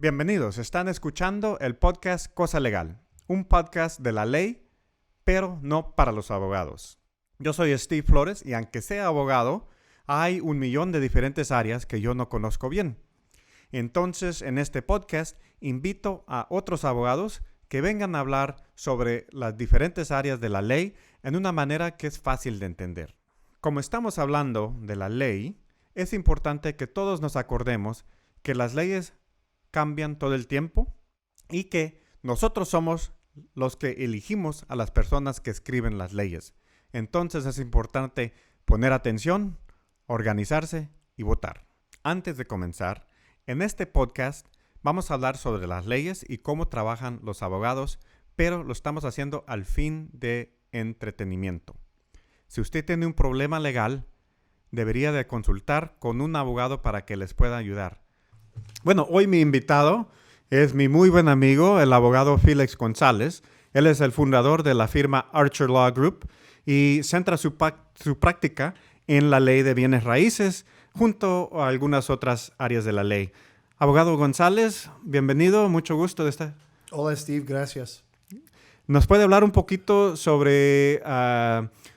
Bienvenidos, están escuchando el podcast Cosa Legal, un podcast de la ley, pero no para los abogados. Yo soy Steve Flores y aunque sea abogado, hay 1,000,000 de diferentes áreas que yo no conozco bien. Entonces, en este podcast, invito a otros abogados que vengan a hablar sobre las diferentes áreas de la ley en una manera que es fácil de entender. Como estamos hablando de la ley, es importante que todos nos acordemos que las leyes cambian todo el tiempo y que nosotros somos los que elegimos a las personas que escriben las leyes. Entonces es importante poner atención, organizarse y votar. Antes de comenzar, en este podcast vamos a hablar sobre las leyes y cómo trabajan los abogados, pero lo estamos haciendo al fin de entretenimiento. Si usted tiene un problema legal, debería de consultar con un abogado para que les pueda ayudar. Bueno, hoy mi invitado es mi muy buen amigo, el abogado Félix González. Él es el fundador de la firma Archer Law Group y centra su práctica en la ley de bienes raíces junto a algunas otras áreas de la ley. Abogado González, bienvenido, mucho gusto de estar. Hola Steve, gracias. ¿Nos puede hablar un poquito sobre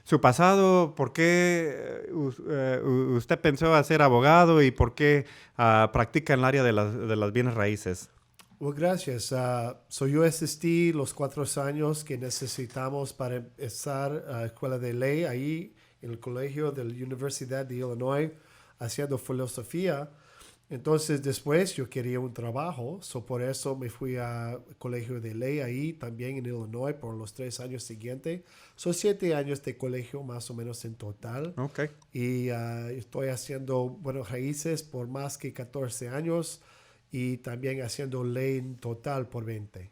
su pasado? ¿Por qué usted pensó a ser abogado y por qué practica en el área de las bienes raíces? Well, gracias. Yo asistí los 4 años que necesitamos para empezar a escuela de ley ahí en el colegio de la Universidad de Illinois haciendo filosofía. Entonces después yo quería un trabajo, por eso me fui al colegio de ley ahí también en Illinois por los 3 años siguientes. Son 7 años de colegio más o menos en total. Okay. Y estoy haciendo buenos raíces por más que 14 años y también haciendo ley en total por 20.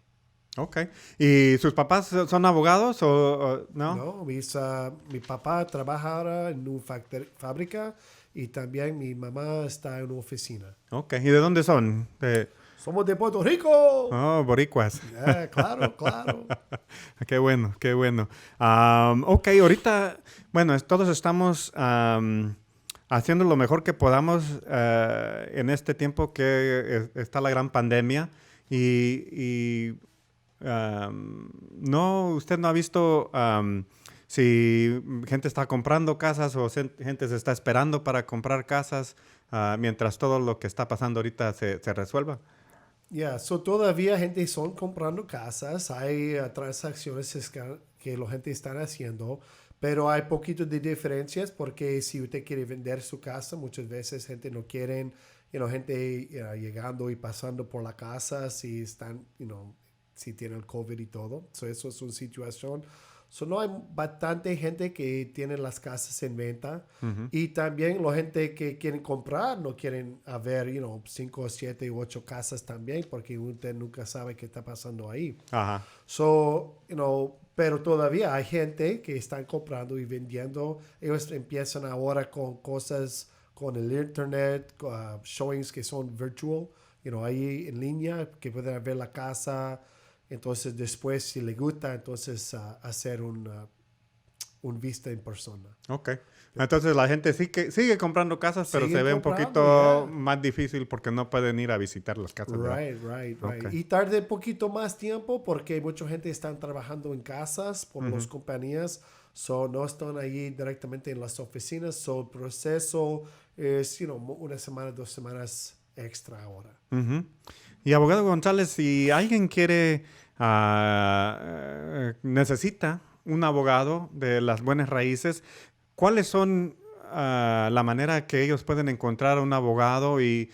Ok. ¿Y sus papás son abogados o no? No, mi papá trabaja ahora en una fábrica y también mi mamá está en una oficina. Ok. ¿Y de dónde son? ¡Somos de Puerto Rico! Oh, boricuas. Claro, claro. Qué bueno, qué bueno. Ok, ahorita, bueno, todos estamos haciendo lo mejor que podamos en este tiempo que está la gran pandemia no, usted no ha visto si gente está comprando casas o gente se está esperando para comprar casas mientras todo lo que está pasando ahorita se resuelva. Todavía gente son comprando casas, hay transacciones que la gente está haciendo, pero hay poquito de diferencias porque si usted quiere vender su casa, muchas veces gente no quieren, gente llegando y pasando por la casa si están, si tienen el COVID y todo. Eso es una situación. No hay bastante gente que tiene las casas en venta. Uh-huh. Y también la gente que quieren comprar no quieren haber, 5, 7, 8 casas también porque usted nunca sabe qué está pasando ahí. Ajá. Pero todavía hay gente que están comprando y vendiendo. Ellos empiezan ahora con cosas con el internet, showings que son virtual, ahí en línea, que pueden ver la casa. Entonces, después, si le gusta, entonces hacer un vista en persona. Ok. Entonces, la gente sigue comprando casas, pero se ve un poquito más difícil porque no pueden ir a visitar las casas. Right. Okay. Y tarde un poquito más tiempo porque mucha gente está trabajando en casas por las compañías. No están ahí directamente en las oficinas. El proceso es, 1 semana, 2 semanas extra ahora. Uh-huh. Y abogado González, si alguien quiere, necesita un abogado de las buenas raíces, ¿cuáles son la manera que ellos pueden encontrar un abogado? Y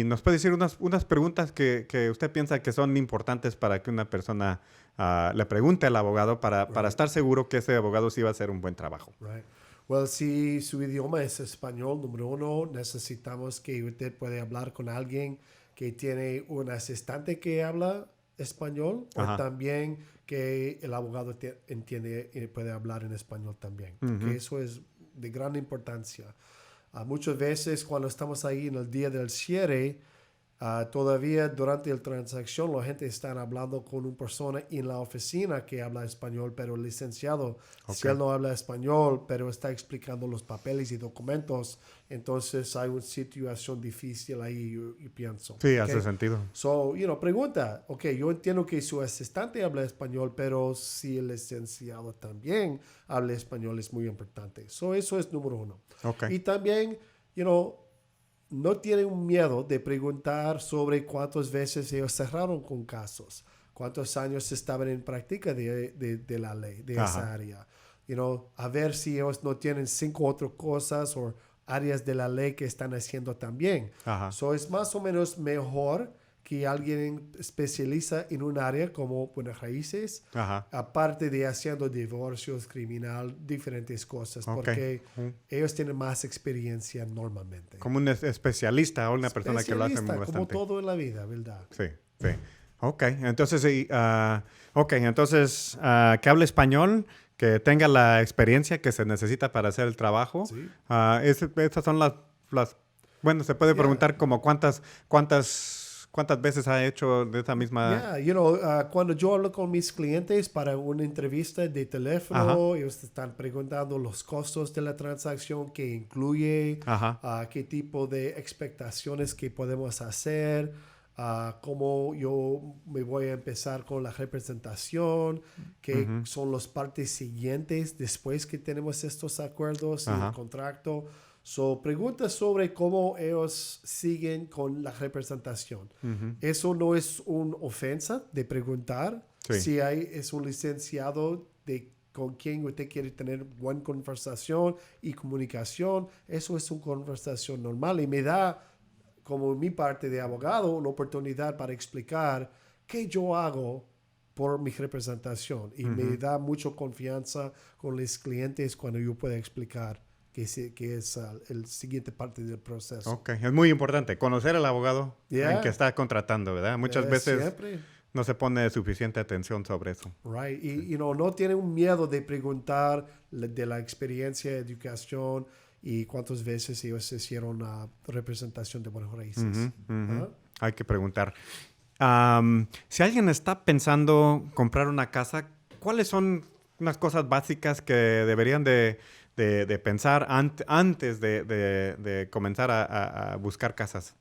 nos puede decir unas preguntas que usted piensa que son importantes para que una persona le pregunte al abogado para estar seguro que ese abogado sí va a hacer un buen trabajo. Right. Well, si su idioma es español, número 1, necesitamos que usted pueda hablar con alguien que tiene un asistente que habla español. Ajá. O también que el abogado entiende y puede hablar en español también. Uh-huh. Que eso es de gran importancia. Muchas veces cuando estamos ahí en el día del cierre, Todavía durante la transacción la gente está hablando con una persona en la oficina que habla español, pero el licenciado, si él no habla español, pero está explicando los papeles y documentos, entonces hay una situación difícil ahí, yo pienso. Sí, hace sentido. So, pregunta, yo entiendo que su asistente habla español, pero si el licenciado también habla español es muy importante. So, eso es número uno. Y también, no tienen un miedo de preguntar sobre cuántas veces ellos cerraron con casos, cuántos años estaban en práctica de la ley, de esa área. A ver si ellos no tienen 5 otras cosas o áreas de la ley que están haciendo también. So es más o menos mejor que alguien especializa en un área como buenas raíces, aparte de haciendo divorcios, criminal, diferentes cosas, porque ellos tienen más experiencia normalmente. Como un especialista o una persona que lo hace muy bastante. Como todo en la vida, ¿verdad? Sí. Ok, entonces, que hable español, que tenga la experiencia que se necesita para hacer el trabajo. Sí. Estas son las bueno, se puede preguntar como cuántas veces ha hecho de esa misma... Cuando yo hablo con mis clientes para una entrevista de teléfono, ellos están preguntando los costos de la transacción, qué incluye, qué tipo de expectaciones que podemos hacer, cómo yo me voy a empezar con la representación, qué son las partes siguientes después que tenemos estos acuerdos y el contrato. So, preguntas sobre cómo ellos siguen con la representación. Eso no es una ofensa de preguntar. Si es un licenciado con quien usted quiere tener buena conversación y comunicación, eso es una conversación normal y me da, como mi parte de abogado, la oportunidad para explicar qué yo hago por mi representación y me da mucha confianza con los clientes cuando yo puedo explicar que es el siguiente parte del proceso. Ok, es muy importante conocer al abogado en que está contratando, ¿verdad? Muchas veces siempre no se pone suficiente atención sobre eso. Right, y no tiene un miedo de preguntar de la experiencia, educación y cuántas veces ellos hicieron la representación de buenas raíces. Hay que preguntar. Si alguien está pensando comprar una casa, ¿cuáles son unas cosas básicas que deberían de pensar antes de comenzar a buscar casas?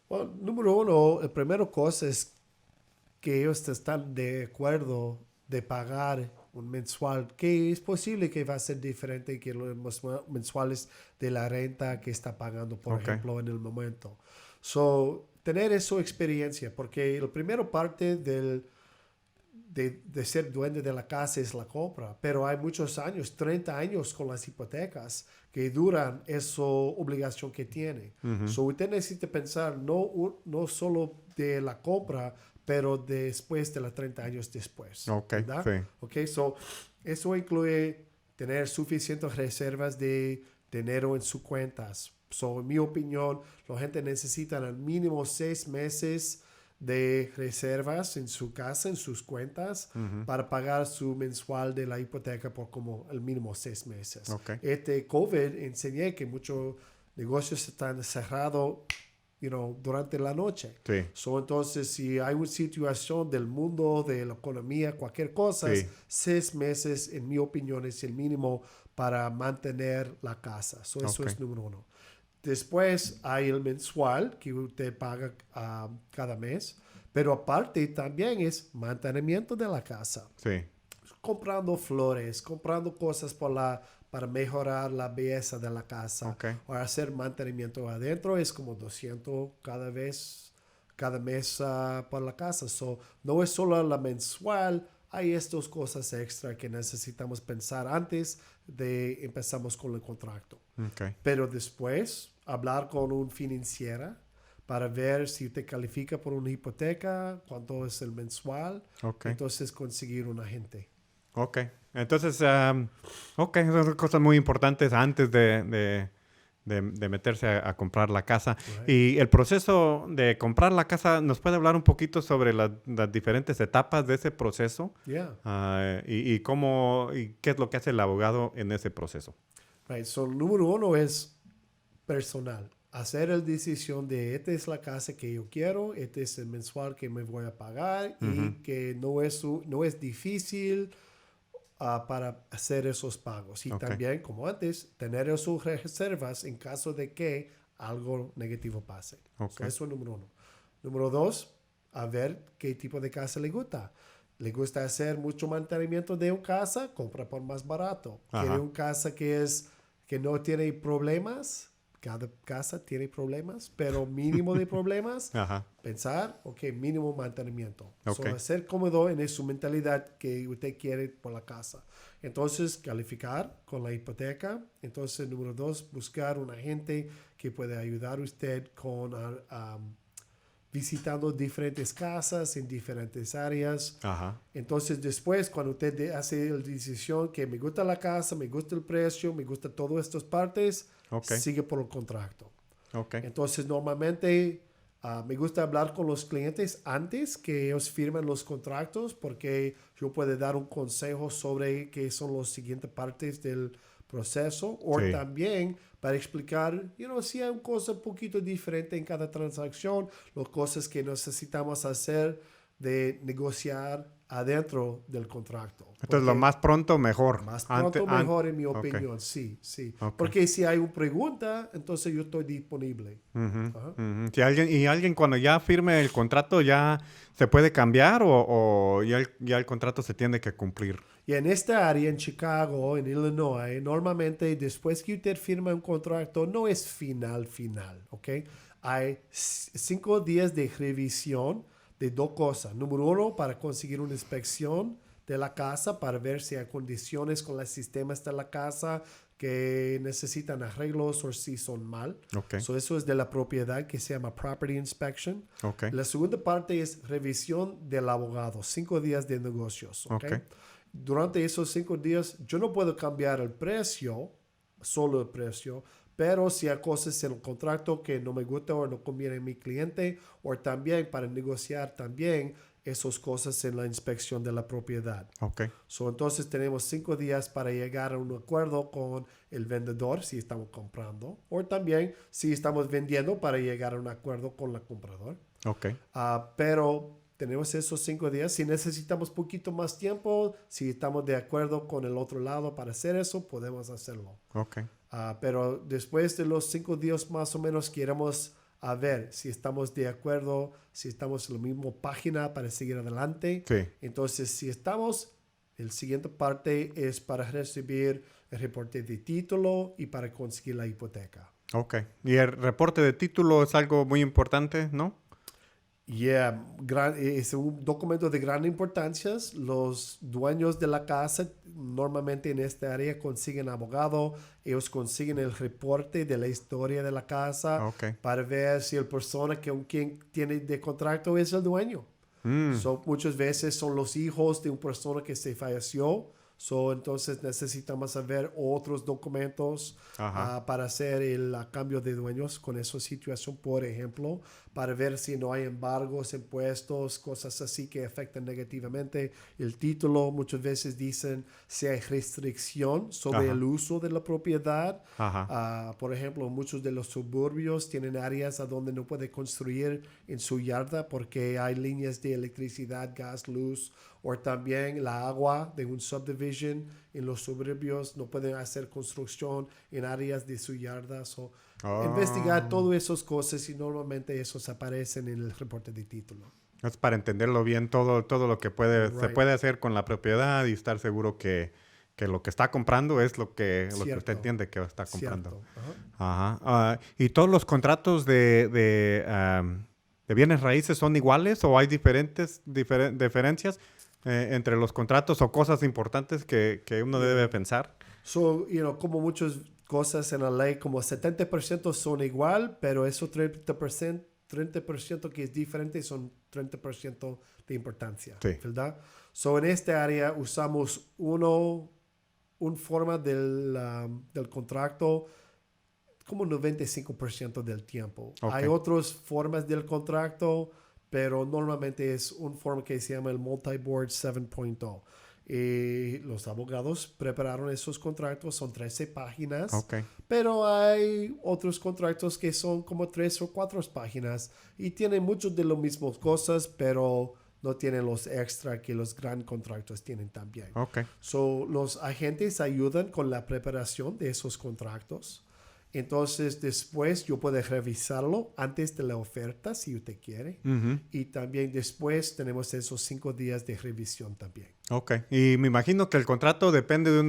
Bueno, número uno, la primera cosa es que ellos están de acuerdo de pagar un mensual, que es posible que va a ser diferente que los mensuales de la renta que está pagando, por ejemplo, en el momento. So, tener esa experiencia, porque la primera parte de ser dueño de la casa es la compra, pero hay muchos años, 30 años con las hipotecas que duran esa obligación que tiene. So, usted necesita pensar no solo de la compra, pero después de los 30 años después. ¿Verdad? Sí. So, eso incluye tener suficientes reservas de dinero en sus cuentas. So, en mi opinión, la gente necesita al mínimo 6 meses de reservas en su casa, en sus cuentas, para pagar su mensual de la hipoteca por como el mínimo 6 meses. COVID enseñé que muchos negocios están cerrados durante la noche. So, entonces, si hay una situación del mundo, de la economía, cualquier cosa, 6 meses, en mi opinión, es el mínimo para mantener la casa. So, eso es número uno. Después hay el mensual que usted paga cada mes, pero aparte también es mantenimiento de la casa. Comprando flores, comprando cosas para mejorar la belleza de la casa. O hacer mantenimiento adentro es como 200 cada mes por la casa. So, no es solo la mensual, hay estas cosas extra que necesitamos pensar antes de empezamos con el contrato. Pero después, hablar con un financiera para ver si te califica por una hipoteca, cuánto es el mensual. Entonces, conseguir un agente. Entonces, son cosas muy importantes antes de meterse a comprar la casa. Y el proceso de comprar la casa, ¿nos puede hablar un poquito sobre las diferentes etapas de ese proceso? Y qué es lo que hace el abogado en ese proceso? So, número uno es personal. hacer la decisión de esta es la casa que yo quiero, este es el mensual que me voy a pagar y que no es difícil para hacer esos pagos. Y también, como antes, tener sus reservas en caso de que algo negativo pase. So, eso es número 1. Número 2, a ver qué tipo de casa le gusta. ¿Le gusta hacer mucho mantenimiento de una casa? Compra por más barato. ¿Quiere una casa que no tiene problemas? Cada casa tiene problemas, pero mínimo de problemas. Pensar, mínimo mantenimiento. So, ser cómodo en su mentalidad que usted quiere por la casa. Entonces, calificar con la hipoteca. Entonces, número 2, buscar un agente que pueda ayudar a usted con visitando diferentes casas en diferentes áreas. Entonces, después, cuando usted hace la decisión que me gusta la casa, me gusta el precio, me gusta todas estas partes, sigue por el contrato. Entonces, normalmente me gusta hablar con los clientes antes que ellos firmen los contratos porque yo puedo dar un consejo sobre qué son las siguientes partes del proceso o también para explicar, si hay una cosa un poquito diferente en cada transacción, las cosas que necesitamos hacer de negociar adentro del contrato. Entonces, lo más pronto, mejor. Más pronto, mejor, en mi opinión, sí. Porque si hay una pregunta, entonces yo estoy disponible. Si alguien cuando ya firme el contrato, ¿ya se puede cambiar o ya el contrato se tiene que cumplir? Y en esta área, en Chicago, en Illinois, normalmente después que usted firma un contrato, no es final, ¿ok? Hay 5 días de revisión de 2 cosas. Número 1, para conseguir una inspección de la casa, para ver si hay condiciones con los sistemas de la casa que necesitan arreglos o si son mal. So eso es de la propiedad que se llama Property Inspection. La segunda parte es revisión del abogado, 5 días de negocios. Durante esos 5 días, yo no puedo cambiar el precio, solo el precio, pero si hay cosas en el contrato que no me gusta o no conviene a mi cliente, o también para negociar también esas cosas en la inspección de la propiedad. Entonces tenemos 5 días para llegar a un acuerdo con el vendedor si estamos comprando, o también si estamos vendiendo para llegar a un acuerdo con el comprador. Pero tenemos esos 5 días. Si necesitamos un poquito más tiempo, si estamos de acuerdo con el otro lado para hacer eso, podemos hacerlo. Pero después de los 5 días más o menos queremos ver si estamos de acuerdo, si estamos en la misma página para seguir adelante. Entonces, si estamos, la siguiente parte es para recibir el reporte de título y para conseguir la hipoteca. Y el reporte de título es algo muy importante, ¿no? Es un documento de gran importancia. Los dueños de la casa normalmente en esta área consiguen abogado. Ellos consiguen el reporte de la historia de la casa para ver si la persona con quien tiene de contrato es el dueño. Muchas veces son los hijos de una persona que se falleció. Entonces necesitamos saber otros documentos para hacer el cambio de dueños con esa situación, por ejemplo, para ver si no hay embargos, impuestos, cosas así que afectan negativamente el título. Muchas veces dicen si hay restricción sobre el uso de la propiedad. Por ejemplo, muchos de los suburbios tienen áreas a donde no puede construir en su yarda porque hay líneas de electricidad, gas, luz, o también la agua de un subdivision en los suburbios. No pueden hacer construcción en áreas de su yarda. Investigar todas esas cosas y normalmente esos aparecen en el reporte de título. Es para entenderlo bien todo lo que se puede hacer con la propiedad y estar seguro que lo que está comprando es lo que usted entiende que está comprando. ¿Y todos los contratos de bienes raíces son iguales o hay diferencias entre los contratos o cosas importantes que uno debe pensar? Como muchas cosas en la ley, como 70% son igual, pero esos 30% que es diferente son 30% de importancia, ¿verdad? En esta área usamos una forma del contrato como 95% del tiempo. Hay otras formas del contrato, pero normalmente es una forma que se llama el Multi-Board 7.0. Los abogados prepararon esos contratos, son 13 páginas, Ok. pero hay otros contratos que son como 3 o 4 páginas y tienen muchos de las mismas cosas, pero no tienen los extra que los grandes contratos tienen también. Ok. So, los agentes ayudan con la preparación de esos contratos. Entonces, después yo puedo revisarlo antes de la oferta si usted quiere. Ujú. Y también después tenemos esos 5 días de revisión también. Ok. Y me imagino que el contrato depende de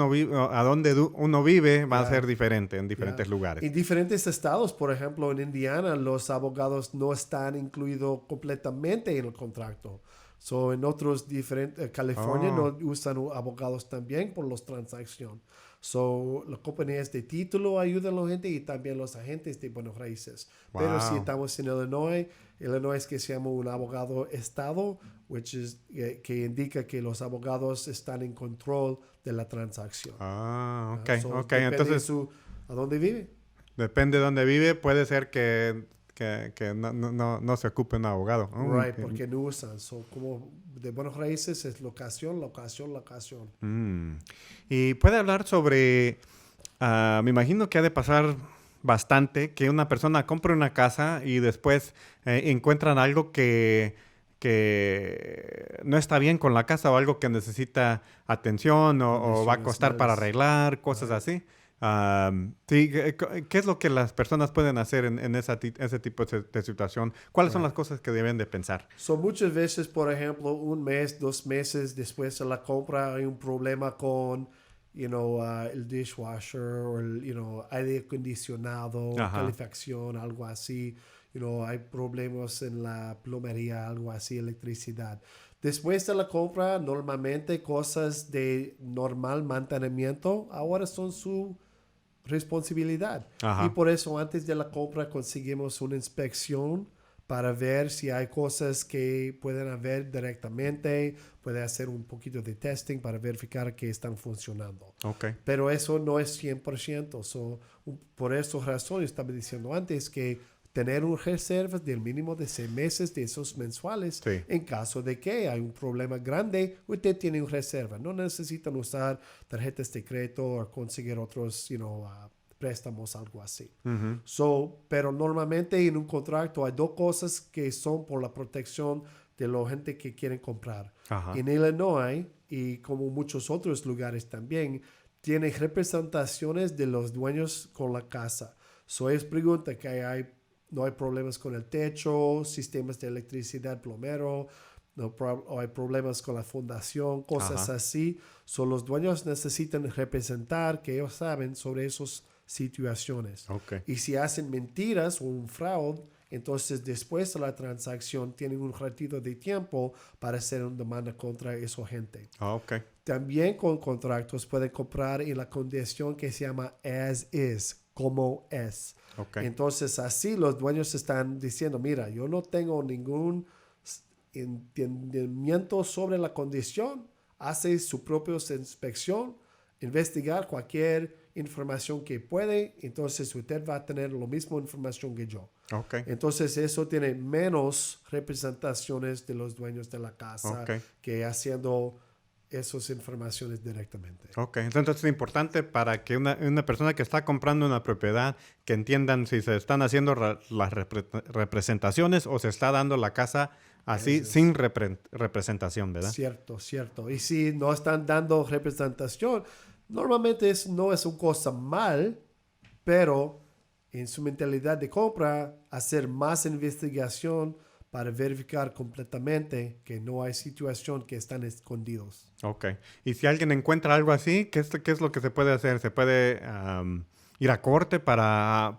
a dónde uno vive, va a ser diferente en diferentes lugares. En diferentes estados, por ejemplo, en Indiana, los abogados no están incluidos completamente en el contrato. So, en otros diferentes, California no usan abogados también por las transacciones. So, las compañías de título ayudan a la gente y también los agentes de buenos raíces. Wow. Pero si estamos en Illinois es que se llama un abogado estado, que indica que los abogados están en control de la transacción. Ok. So, Ok. depende Entonces, a dónde vive. depende de dónde vive, puede ser que no se ocupe un abogado. Right, porque no usan. So, como de buenos raíces es locación. Y puede hablar sobre, me imagino que ha de pasar bastante que una persona compre una casa y después encuentran algo que no está bien con la casa o algo que necesita atención o va a costar para arreglar, cosas así. Sí, ¿qué es lo que las personas pueden hacer en ese tipo de situación? ¿Cuáles son las cosas que deben de pensar? So, muchas veces, por ejemplo, 1 mes, 2 meses después de la compra hay un problema con el dishwasher o el aire acondicionado, calefacción, algo así. Hay problemas en la plomería, algo así, electricidad. Después de la compra, normalmente cosas de normal mantenimiento ahora son su responsabilidad. Ajá. Y por eso antes de la compra conseguimos una inspección para ver si hay cosas que pueden haber directamente, puede hacer un poquito de testing para verificar que están funcionando. Okay. Pero eso no es 100%. Por esa razón estaba diciendo antes que tener un reserva del mínimo de 6 meses de esos mensuales. Sí. En caso de que hay un problema grande, usted tiene una reserva. No necesitan usar tarjetas de crédito o conseguir otros, préstamos, algo así. Pero normalmente en un contrato hay 2 cosas que son por la protección de la gente que quieren comprar. Ajá. En Illinois, y como muchos otros lugares también, tiene representaciones de los dueños con la casa. Ellos preguntan que no hay problemas con el techo, sistemas de electricidad, plomero, o hay problemas con la fundación, cosas así. Los dueños necesitan representar que ellos saben sobre esas situaciones. Okay. Y si hacen mentiras o un fraude, entonces después de la transacción tienen un ratito de tiempo para hacer una demanda contra esa gente. Okay. También con contratos pueden comprar en la condición que se llama as is, como es. Okay. Entonces así los dueños están diciendo, mira, yo no tengo ningún entendimiento sobre la condición, hace su propia inspección, investigar cualquier información que puede, entonces usted va a tener la misma información que yo. Okay. Entonces eso tiene menos representaciones de los dueños de la casa que haciendo esas informaciones directamente. Ok, entonces es importante para que una persona que está comprando una propiedad que entiendan si se están haciendo las representaciones o se está dando la casa así sin representación, ¿verdad? Cierto. Y si no están dando representación, normalmente no es una cosa mal, pero en su mentalidad de compra, hacer más investigación para verificar completamente que no hay situación que están escondidos. Ok. Y si alguien encuentra algo así, ¿qué es lo que se puede hacer? ¿Se puede ir a corte para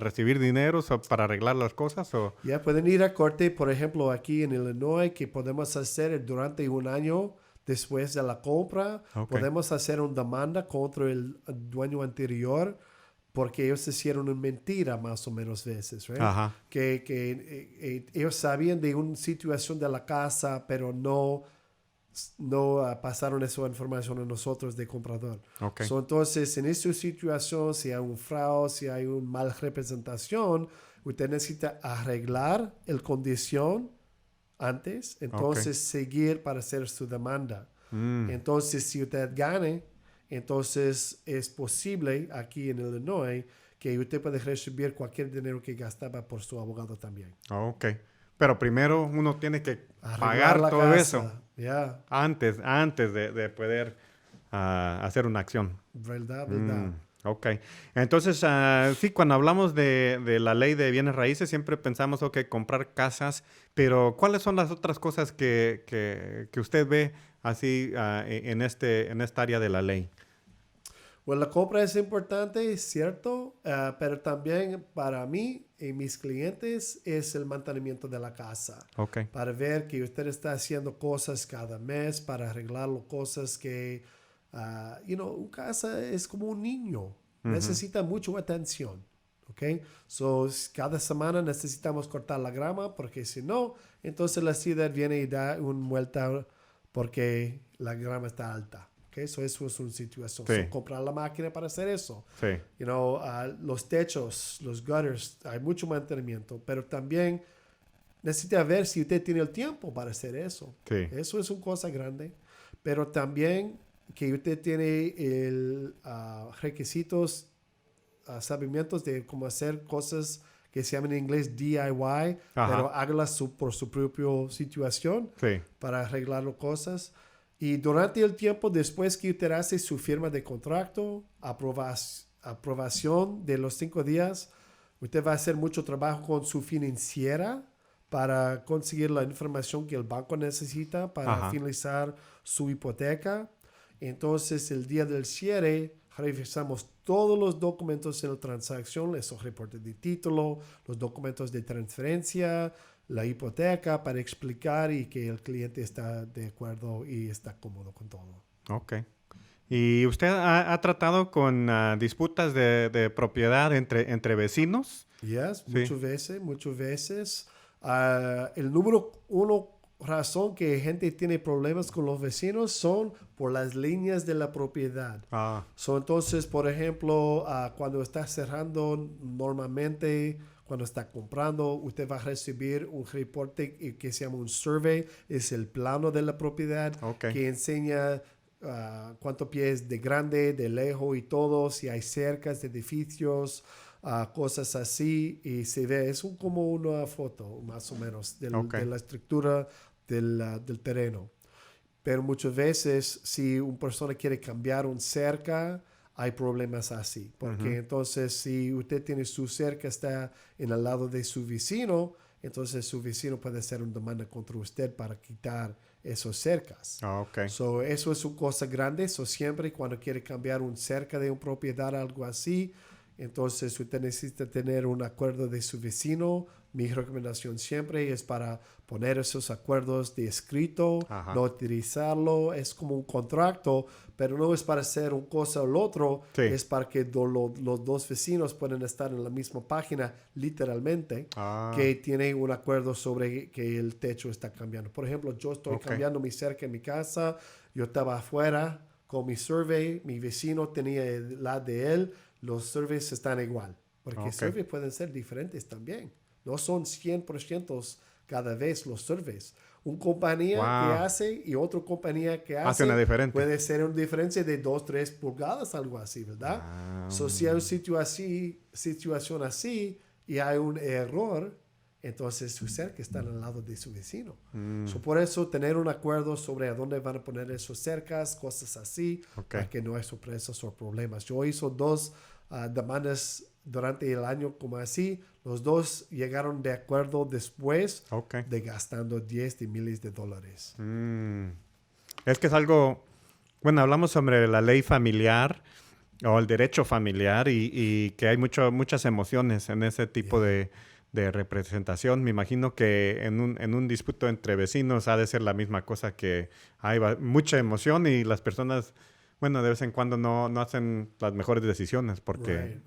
recibir dinero o para arreglar las cosas? Ya pueden ir a corte, por ejemplo, aquí en Illinois, que podemos hacer durante 1 año después de la compra. Podemos hacer una demanda contra el dueño anterior porque ellos hicieron una mentira más o menos veces, ¿right? Ajá. Que ellos sabían de una situación de la casa, pero no pasaron esa información a nosotros de comprador. Okay. Entonces, en esta situación, si hay un fraude, si hay una mala representación, usted necesita arreglar la condición antes, entonces seguir para hacer su demanda. Entonces, si usted gane, entonces es posible aquí en Illinois que usted puede recibir cualquier dinero que gastaba por su abogado también. Ok. Pero primero uno tiene que Arreglar pagar la todo casa. eso Ya, antes de poder hacer una acción. verdad. Ok. Entonces, sí, cuando hablamos de la ley de bienes raíces, siempre pensamos, ok, comprar casas, pero ¿cuáles son las otras cosas que usted ve así en esta área de la ley? Bueno, la compra es importante, es cierto, pero también para mí y mis clientes es el mantenimiento de la casa. Ok. Para ver que usted está haciendo cosas cada mes, para arreglar las cosas que, un casa es como un niño, necesita mucha atención. ¿Ok? So, cada semana necesitamos cortar la grama porque si no, entonces la ciudad viene y da un vuelta porque la grama está alta. Okay, eso es una situación. Sí. So, comprar la máquina para hacer eso. Sí. Los techos, los gutters, hay mucho mantenimiento, pero también necesita ver si usted tiene el tiempo para hacer eso. Sí. Eso es una cosa grande, pero también que usted tiene el requisitos, sabimientos de cómo hacer cosas que se llaman en inglés DIY, pero hágalas por su propia situación para arreglar las cosas. Y durante el tiempo, después que usted hace su firma de contrato, aprobación de los 5 días, usted va a hacer mucho trabajo con su financiera para conseguir la información que el banco necesita para finalizar su hipoteca. Entonces, el día del cierre, revisamos todos los documentos en la transacción, esos reportes de título, los documentos de transferencia, la hipoteca para explicar y que el cliente está de acuerdo y está cómodo con todo. Ok. ¿Y usted ha tratado con disputas de propiedad entre vecinos? Yes, Sí. muchas veces. El número uno razón que gente tiene problemas con los vecinos son por las líneas de la propiedad. Entonces, por ejemplo, cuando está cerrando normalmente, cuando está comprando, usted va a recibir un reporte que se llama un survey. Es el plano de la propiedad que enseña cuántos pies de grande, de lejos y todo, si hay cercas de edificios, cosas así. Y se ve, es como una foto más o menos de la estructura del terreno. Pero muchas veces, si una persona quiere cambiar un cerca, hay problemas así. Porque entonces, si usted tiene su cerca, está en el lado de su vecino, entonces su vecino puede hacer una demanda contra usted para quitar esos cercas. So, eso es una cosa grande. So, siempre cuando quiere cambiar un cerca de una propiedad, algo así, entonces usted necesita tener un acuerdo de su vecino. Mi recomendación siempre es para poner esos acuerdos de escrito, no utilizarlo. Es como un contrato, pero no es para hacer una cosa o lo otro. Sí. Es para que los dos vecinos puedan estar en la misma página, literalmente, que tienen un acuerdo sobre que el techo está cambiando. Por ejemplo, yo estoy cambiando mi cerca en mi casa. Yo estaba afuera con mi survey. Mi vecino tenía la de él. Los surveys están igual. Porque surveys pueden ser diferentes también. No son 100% cada vez los surveys. Una compañía que hace y otra compañía que hace una diferencia. puede ser una diferencia de 2-3 pulgadas, algo así, ¿verdad? Si hay una situación así y hay un error, entonces su cerca está al lado de su vecino. Por eso tener un acuerdo sobre a dónde van a poner esos cercas, cosas así, para que no haya sorpresas o problemas. Yo hice 2 demandas durante el año como así. Los dos llegaron de acuerdo después de gastando miles de dólares. Es que es algo... Bueno, hablamos sobre la ley familiar o el derecho familiar y que hay muchas emociones en ese tipo de representación. Me imagino que en un disputo entre vecinos ha de ser la misma cosa, que hay mucha emoción y las personas... Bueno, de vez en cuando no hacen las mejores decisiones porque...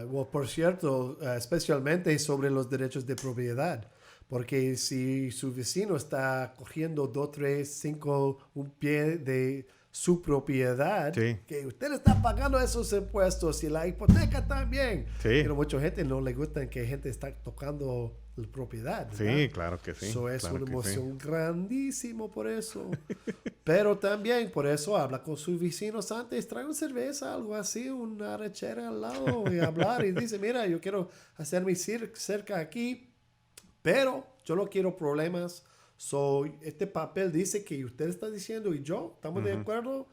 Well, por cierto, especialmente sobre los derechos de propiedad. Porque si su vecino está cogiendo 2, 3, 5, un pie de su propiedad, que usted está pagando esos impuestos y la hipoteca también. Pero mucha gente no le gusta que gente está tocando la propiedad, ¿verdad? Sí, claro que sí. Eso es claro una que emoción grandísimo por eso. Pero también por eso habla con sus vecinos antes, trae una cerveza, algo así, una arrachera al lado y hablar y dice, mira, yo quiero hacer mi cerca aquí, pero yo no quiero problemas. So, este papel dice que usted está diciendo y yo estamos de acuerdo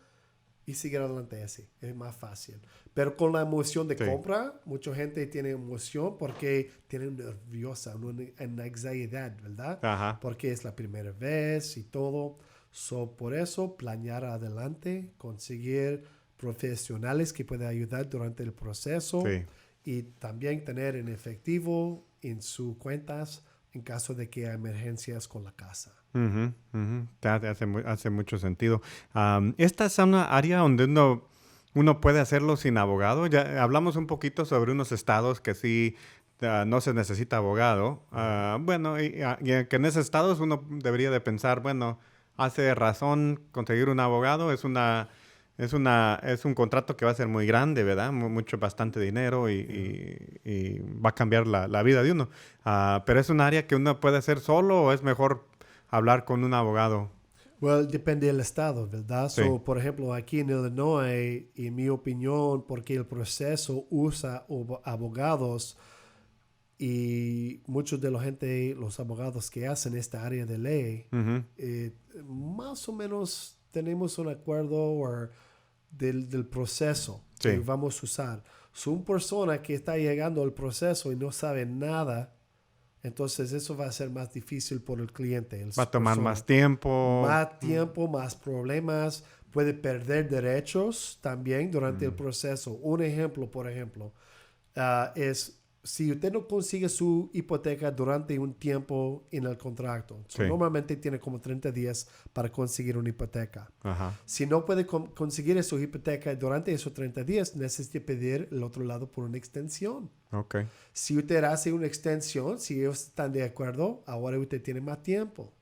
y seguir adelante así. Es más fácil. Pero con la emoción de Sí. compra, mucha gente tiene emoción porque tiene nerviosa, una anxiedad, ¿verdad? Ajá. Porque es la primera vez y todo. So, por eso, planear adelante, conseguir profesionales que puedan ayudar durante el proceso Sí. y también tener en efectivo en sus cuentas en caso de que haya emergencias con la casa. Ujú, ujú. Hace mucho sentido. Esta es una área donde uno puede hacerlo sin abogado. Ya hablamos un poquito sobre unos estados que sí no se necesita abogado. Bueno, y que en esos estados uno debería de pensar, bueno, hace razón conseguir un abogado. Es un contrato que va a ser muy grande, ¿verdad? Bastante dinero y va a cambiar la vida de uno. Pero es un área que uno puede hacer solo o es mejor hablar con un abogado. Well, depende del estado, ¿verdad? Sí. So, por ejemplo, aquí en Illinois, en mi opinión, porque el proceso usa abogados y muchos de la gente, los abogados que hacen esta área de ley, Ujú. más o menos tenemos un acuerdo del proceso que Sí. vamos a usar. So, una persona que está llegando al proceso y no sabe nada, entonces eso va a ser más difícil por el cliente. Va a tomar más tiempo. Más tiempo, más problemas, puede perder derechos también durante el Mm. proceso. Un ejemplo, por ejemplo, es si usted no consigue su hipoteca durante un tiempo en el contrato. So, Sí. normalmente tiene como 30 días para conseguir una hipoteca. Ajá. Si no puede conseguir su hipoteca durante esos 30 días, necesita pedir el otro lado por una extensión. Ok. Si usted hace una extensión, si ellos están de acuerdo, ahora usted tiene más tiempo.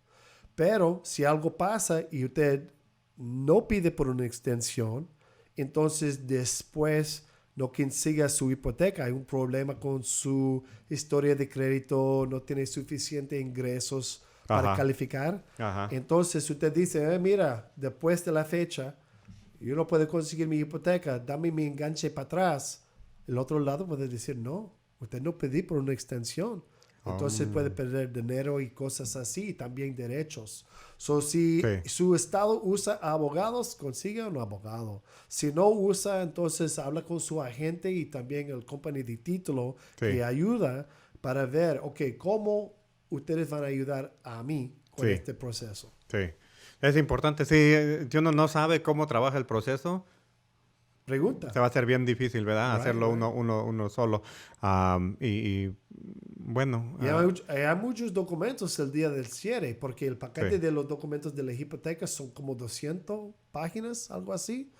Pero si algo pasa y usted no pide por una extensión, entonces después no consiga su hipoteca, hay un problema con su historia de crédito, no tiene suficientes ingresos para Ajá. calificar. Ajá. Entonces usted dice, mira, después de la fecha, yo no puedo conseguir mi hipoteca, dame mi enganche para atrás. El otro lado puede decir, no, usted no pedí por una extensión. Entonces puede perder dinero y cosas así, y también derechos. So, si Sí. su estado usa abogados, consiga un abogado. Si no usa, entonces habla con su agente y también el company de título Sí. que ayuda para ver, ok, cómo ustedes van a ayudar a mí con Sí. este proceso. Sí. Es importante. Sí, si uno no sabe cómo trabaja el proceso, Pregunta. se va a hacer bien difícil, ¿verdad? Right, Hacerlo right. uno solo. Bueno. Y hay muchos documentos el día del cierre, porque el paquete Sí. de los documentos de la hipoteca son como 200 páginas, algo así.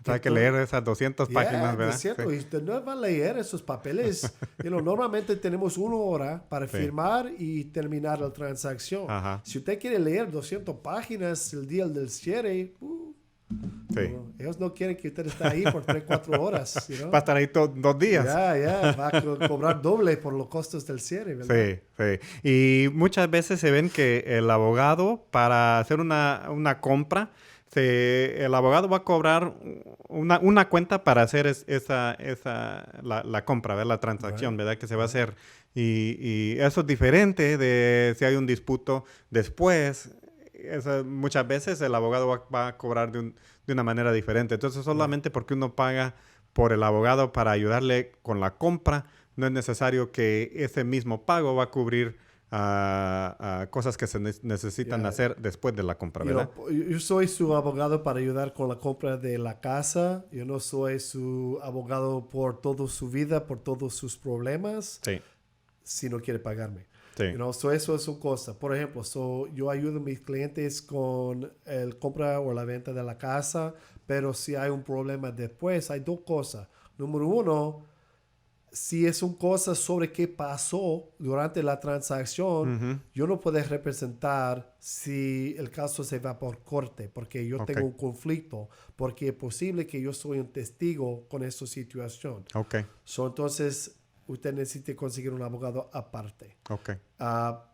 Hay que leer esas 200 páginas, ¿verdad? 200. Sí. Y usted no va a leer esos papeles. Normalmente tenemos 1 hora para Sí. firmar y terminar la transacción. Ajá. Si usted quiere leer 200 páginas el día del cierre, Sí. ellos no quieren que usted esté ahí por 3, 4 horas. Va a estar ahí 2 días. Ya, va a cobrar doble por los costos del cierre, ¿verdad? Sí, sí. Y muchas veces se ven que el abogado, para hacer una compra, el abogado va a cobrar una cuenta para hacer la compra, ¿verdad? La transacción, Right. ¿verdad? Que se va a hacer. Y eso es diferente de si hay un disputo después. Muchas veces el abogado va a cobrar de una manera diferente. Entonces, solamente porque uno paga por el abogado para ayudarle con la compra, no es necesario que ese mismo pago va a cubrir cosas que se necesitan Yeah. hacer después de la compra, ¿verdad? Yo soy su abogado para ayudar con la compra de la casa. Yo no soy su abogado por toda su vida, por todos sus problemas, Sí, si no quiere pagarme. sí. So eso es una cosa. Por ejemplo, yo ayudo a mis clientes con el compra o la venta de la casa, pero si hay un problema después, hay 2 cosas. Número 1, si es una cosa sobre qué pasó durante la transacción, Ujú. yo no puedo representar si el caso se va por corte, porque yo Ok. tengo un conflicto, porque es posible que yo soy un testigo con esta situación. Ok. Entonces, usted necesita conseguir un abogado aparte. Ok.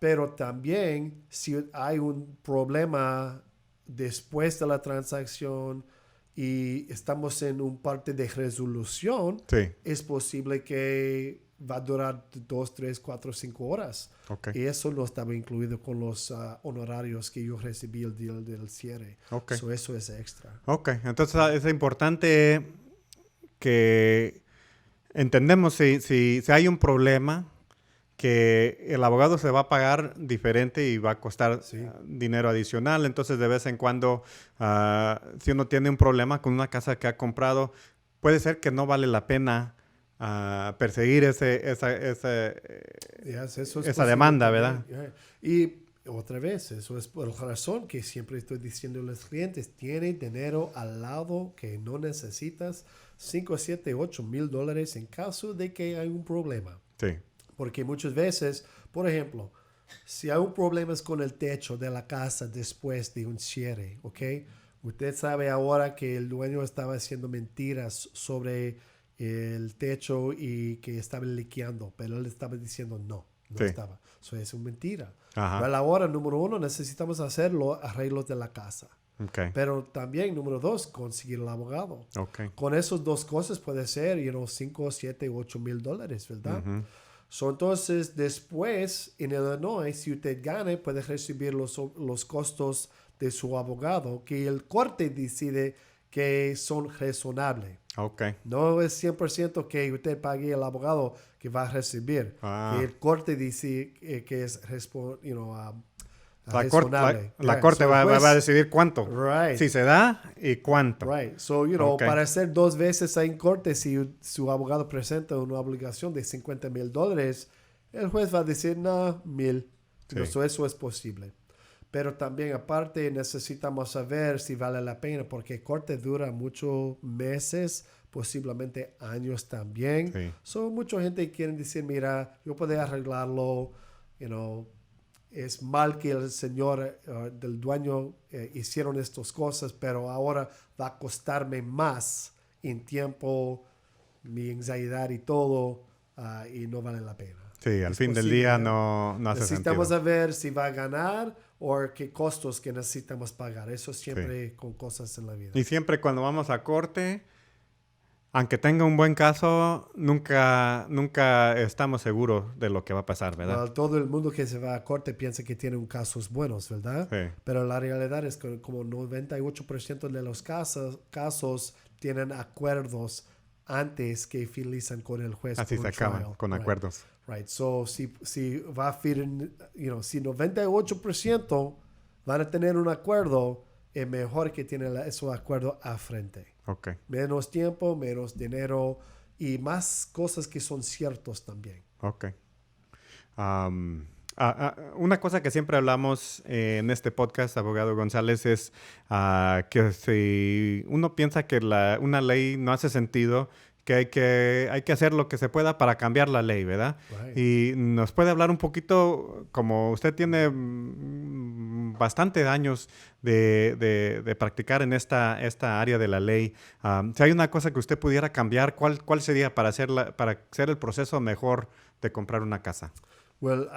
Pero también, si hay un problema después de la transacción y estamos en un parte de resolución, Sí. es posible que va a durar 2, 3, 4, 5 horas. Ok. Y eso no estaba incluido con los honorarios que yo recibí el día del cierre. Ok. So, eso es extra. Ok. Entonces es importante que entendemos si hay un problema, que el abogado se va a pagar diferente y va a costar Sí. dinero adicional. Entonces, de vez en cuando, si uno tiene un problema con una casa que ha comprado, puede ser que no vale la pena perseguir Yes, eso es esa posible demanda, también. ¿verdad? Y otra vez, eso es por la razón que siempre estoy diciendo a los clientes, tiene dinero al lado que no necesitas, 5, 7, 8 mil dólares en caso de que hay un problema. Sí. Porque muchas veces, por ejemplo, si hay un problema con el techo de la casa después de un cierre, ¿ok? Usted sabe ahora que el dueño estaba haciendo mentiras sobre el techo y que estaba liqueando, pero él estaba diciendo no Sí. estaba. Eso es una mentira. Ajá. Pero ahora, número 1, necesitamos hacer los arreglos de la casa. Ok. Pero también, número 2, conseguir el abogado. Ok. Con esas dos cosas puede ser, 5, 7, 8 mil dólares, ¿verdad? Ujú. So, entonces, después, en Illinois, si usted gane, puede recibir los costos de su abogado, que el corte decide que son razonables. Ok. No es 100% que usted pague el abogado que va a recibir. Que el corte dice que es La razonable. corte So, va pues, a decidir cuánto. Right. Si se da y cuánto. Right. So, Ok. para hacer 2 veces en corte, si su abogado presenta una obligación de 50 mil dólares, el juez va a decir, no, 1,000. Sí. Eso es posible. Pero también, aparte, necesitamos saber si vale la pena, porque corte dura muchos meses, posiblemente años también. Sí. So, mucha gente quiere decir, mira, yo puedo arreglarlo, es mal que el señor del dueño hicieron estas cosas, pero ahora va a costarme más en tiempo, mi ansiedad y todo, y no vale la pena. Sí, al Es fin del posible, día ¿eh? no hace Necesitamos sentido. saber si va a ganar o qué costos que necesitamos pagar. Eso siempre con cosas en la vida. Y siempre cuando vamos a corte, aunque tenga un buen caso, nunca estamos seguros de lo que va a pasar, ¿verdad? Well, todo el mundo que se va a corte piensa que tiene un casos buenos, ¿verdad? Sí. Pero la realidad es que como 98% de los casos tienen acuerdos antes que finalizan con el juez. Así por se un acaban, trial. con Right. acuerdos. Right. So, si va a si 98% van a tener un acuerdo, es mejor que tienen esos acuerdos a frente. Ok. Menos tiempo, menos dinero y más cosas que son ciertos también. Ok. Una cosa que siempre hablamos en este podcast, abogado González, es que si uno piensa que una ley no hace sentido, que hay que hacer lo que se pueda para cambiar la ley, ¿verdad? Right. Y nos puede hablar un poquito, como usted tiene bastantes años de practicar en esta área de la ley. Si hay una cosa que usted pudiera cambiar, ¿cuál sería para hacer el proceso mejor de comprar una casa? Well,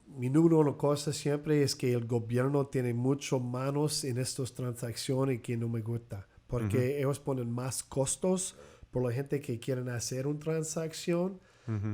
mi número 1 cosa siempre es que el gobierno tiene muchas manos en estas transacciones que no me gusta, porque ellos ponen más costos por la gente que quieren hacer una transacción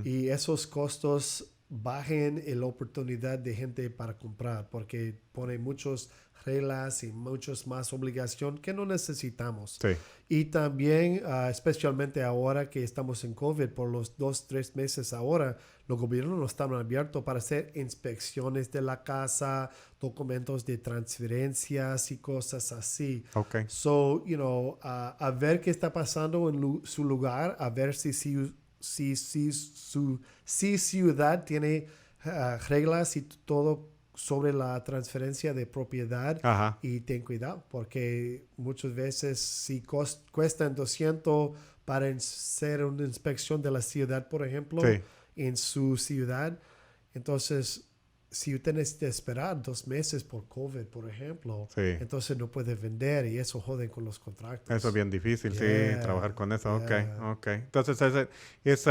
y esos costos bajen la oportunidad de gente para comprar, porque ponen muchas reglas y muchas más obligaciones que no necesitamos. Sí. Y también, especialmente ahora que estamos en COVID, por los 2, 3 meses ahora, los gobiernos no están abiertos para hacer inspecciones de la casa, documentos de transferencias y cosas así. Ok. So, a ver qué está pasando en su lugar, a ver si su ciudad tiene reglas y todo sobre la transferencia de propiedad. Ajá. Y ten cuidado, porque muchas veces si cuestan 200 para hacer una inspección de la ciudad, por ejemplo, Sí. en su ciudad, entonces si usted necesita esperar 2 meses por COVID, por ejemplo, Sí. entonces no puede vender y eso jode con los contratos. Eso es bien difícil, sí, Yeah, trabajar con eso. yeah. Ok. Entonces es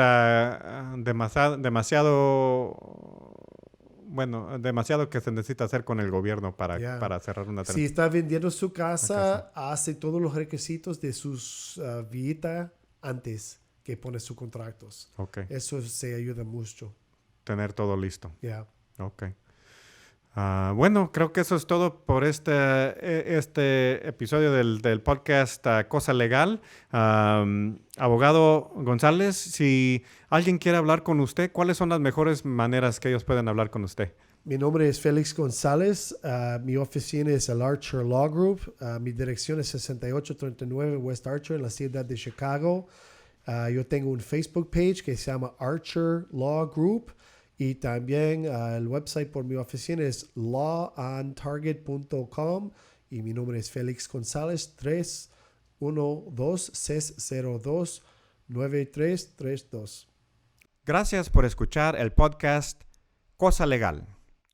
demasiado que se necesita hacer con el gobierno Yeah. para cerrar una Si está vendiendo su casa. casa, hace todos los requisitos de sus vita antes que pone sus contratos. Ok, Eso se ayuda mucho. tener todo listo. Yeah. Ok. Bueno, creo que eso es todo por este episodio del podcast Cosa Legal. Abogado González, si alguien quiere hablar con usted, ¿cuáles son las mejores maneras que ellos pueden hablar con usted? Mi nombre es Félix González. Mi oficina es el Archer Law Group. Mi dirección es 6839 West Archer en la ciudad de Chicago. Yo tengo un Facebook page que se llama Archer Law Group. Y también el website por mi oficina es lawontarget.com. Y mi nombre es Félix González, 312-602-9332. Gracias por escuchar el podcast Cosa Legal.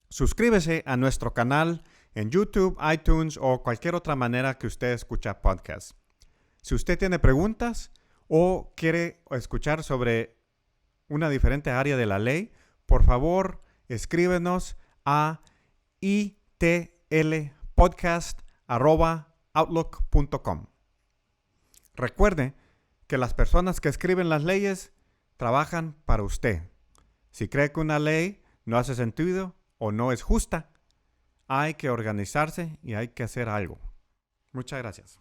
Suscríbese a nuestro canal en YouTube, iTunes o cualquier otra manera que usted escucha podcasts. Si usted tiene preguntas o quiere escuchar sobre una diferente área de la ley, por favor, escríbenos a itlpodcast@outlook.com. Recuerde que las personas que escriben las leyes trabajan para usted. Si cree que una ley no hace sentido o no es justa, hay que organizarse y hay que hacer algo. Muchas gracias.